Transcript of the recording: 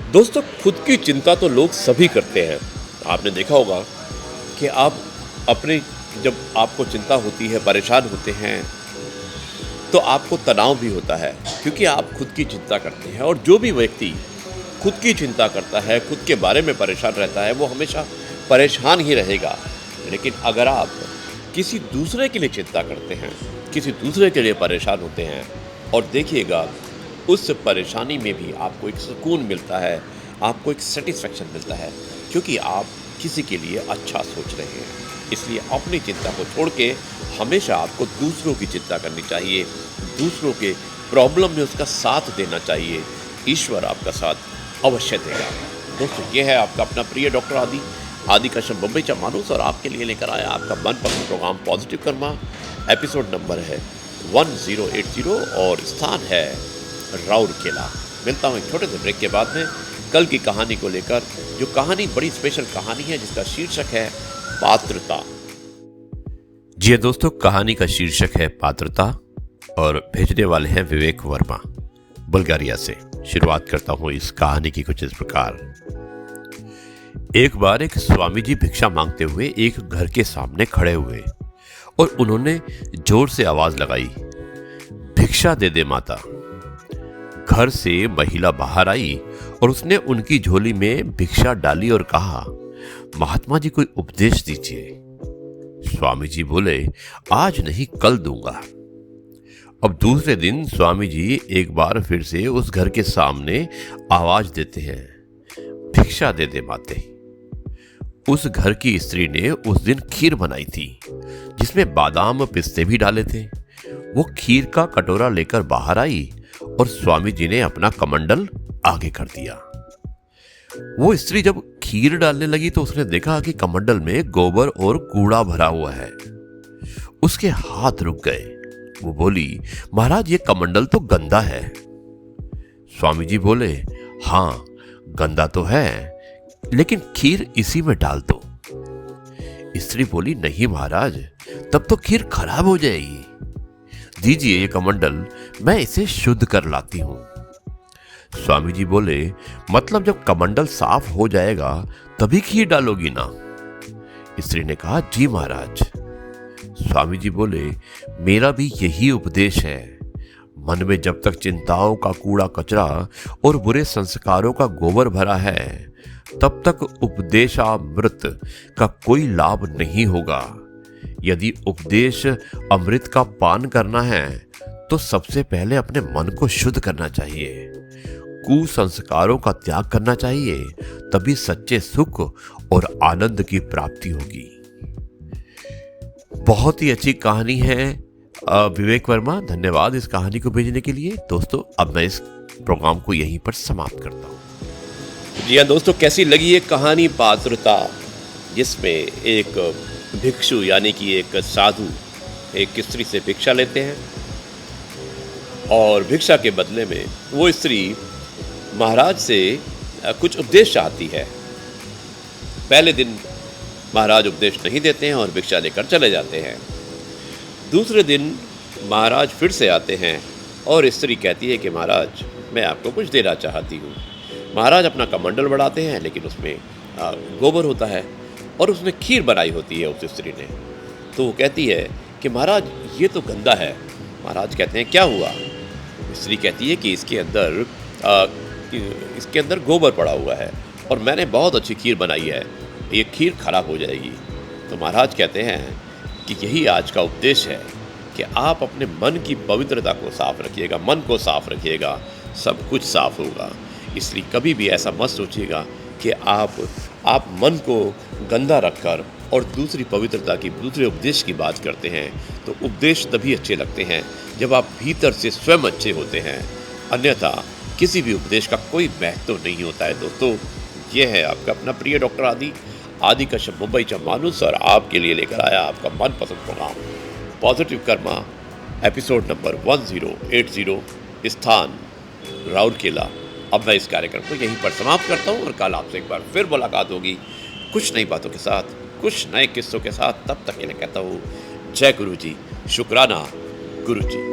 दोस्तों, खुद की चिंता तो लोग सभी करते हैं। आपने देखा होगा कि आप अपने जब आपको चिंता होती है, परेशान होते हैं, तो आपको तनाव भी होता है क्योंकि आप खुद की चिंता करते हैं। और जो भी व्यक्ति खुद की चिंता करता है, खुद के बारे में परेशान रहता है, वो हमेशा परेशान ही रहेगा। लेकिन अगर आप किसी दूसरे के लिए चिंता करते हैं, किसी दूसरे के लिए परेशान होते हैं, और देखिएगा उस परेशानी में भी आपको एक सुकून मिलता है, आपको एक सैटिस्फैक्शन मिलता है, क्योंकि आप किसी के लिए अच्छा सोच रहे हैं। इसलिए अपनी चिंता को छोड़ के हमेशा आपको दूसरों की चिंता करनी चाहिए, दूसरों के प्रॉब्लम में उसका साथ देना चाहिए। ईश्वर आपका साथ अवश्य देगा। दोस्तों, ये है आपका अपना प्रिय डॉक्टर आदि कश्यप मुंबई चा मानुस, और आपके लिए लेकर आया आपका मनपसंद programme positive karma. Episode number है 1080 और स्थान है राउरकेला। मिलता हूँ एक छोटे से ब्रेक के बाद में कल की कहानी को लेकर, जो कहानी बड़ी स्पेशल कहानी है, जिसका शीर्षक है पात्रता। जी दोस्तों, कहानी का शीर्षक है पात्रता और भेजने वाले हैं विवेक वर्मा, बुल्गारिया से। शुरुआत करता हूँ इस कहानी की कुछ इस प्रकार। एक बार एक स्वामी जी भिक्षा मांगते हुए एक घर के सामने खड़े हुए और उन्होंने जोर से आवाज लगाई, भिक्षा दे दे माता। घर से महिला बाहर आई और उसने उनकी झोली में भिक्षा डाली और कहा, महात्मा जी कोई उपदेश दीजिए। स्वामी जी बोले, आज नहीं कल दूंगा। अब दूसरे दिन स्वामी जी एक बार फिर से उस घर के सामने आवाज देते हैं, भिक्षा दे दे माते। उस घर की स्त्री ने उस दिन खीर बनाई थी जिसमें बादाम पिस्ते भी डाले थे। वो खीर का कटोरा लेकर बाहर आई और स्वामी जी ने अपना कमंडल आगे कर दिया। वो स्त्री जब खीर डालने लगी तो उसने देखा कि कमंडल में गोबर और कूड़ा भरा हुआ है। उसके हाथ रुक गए। वो बोली, महाराज ये कमंडल तो गंदा है। स्वामी जी बोले, हाँ गंदा तो है, लेकिन खीर इसी में डाल दो। स्त्री बोली, नहीं महाराज, तब तो खीर खराब हो जाएगी। दीजिए ये कमंडल, मैं इसे शुद्ध कर लाती हूं। स्वामी जी बोले, मतलब जब कमंडल साफ हो जाएगा तभी खीर डालोगी ना? स्त्री ने कहा, जी महाराज। स्वामी जी बोले, मेरा भी यही उपदेश है। मन में जब तक चिंताओं का कूड़ा कचरा और बुरे संस्कारों का गोबर भरा है, तब तक उपदेशामृत का कोई लाभ नहीं होगा। यदि उपदेश अमृत का पान करना है तो सबसे पहले अपने मन को शुद्ध करना चाहिए, कुसंस्कारों का त्याग करना चाहिए, तभी सच्चे सुख और आनंद की प्राप्ति होगी। बहुत ही अच्छी कहानी है विवेक वर्मा, धन्यवाद इस कहानी को भेजने के लिए। दोस्तों, अब मैं इस प्रोग्राम को यहीं पर समाप्त करता हूँ। जी हाँ दोस्तों, कैसी लगी ये कहानी पात्रता, जिसमें एक भिक्षु यानी कि एक साधु एक स्त्री से भिक्षा लेते हैं और भिक्षा के बदले में वो स्त्री महाराज से कुछ उपदेश चाहती है। पहले दिन महाराज उपदेश नहीं देते हैं और भिक्षा लेकर चले जाते हैं। दूसरे दिन महाराज फिर से आते हैं और स्त्री कहती है कि महाराज मैं आपको कुछ देना चाहती हूँ। महाराज अपना कमंडल बढ़ाते हैं, लेकिन उसमें गोबर होता है और उसमें खीर बनाई होती है उस स्त्री ने। तो वो कहती है कि महाराज ये तो गंदा है। महाराज कहते हैं, क्या हुआ? स्त्री कहती है कि इसके अंदर गोबर पड़ा हुआ है और मैंने बहुत अच्छी खीर बनाई है, ये खीर खराब हो जाएगी। तो महाराज कहते हैं कि यही आज का उपदेश है कि आप अपने मन की पवित्रता को साफ रखिएगा, मन को साफ रखिएगा, सब कुछ साफ होगा। इसलिए कभी भी ऐसा मत सोचिएगा कि आप मन को गंदा रखकर और दूसरी पवित्रता की, दूसरे उपदेश की बात करते हैं। तो उपदेश तभी अच्छे लगते हैं जब आप भीतर से स्वयं अच्छे होते हैं, अन्यथा किसी भी उपदेश का कोई महत्व नहीं होता है। दोस्तों, ये है आपका अपना प्रिय डॉक्टर आदि कश्यप मुंबई चा मानुस, और आपके लिए लेकर आया आपका मनपसंद programme positive karma, episode number 1080, स्थान राउरकेला। अब मैं इस कार्यक्रम को यहीं पर समाप्त करता हूँ और कल आपसे एक बार फिर मुलाकात होगी कुछ नई बातों के साथ, कुछ नए किस्सों के साथ। तब तक के लिए कहता हूँ जय गुरु जी, शुक्राना गुरु जी।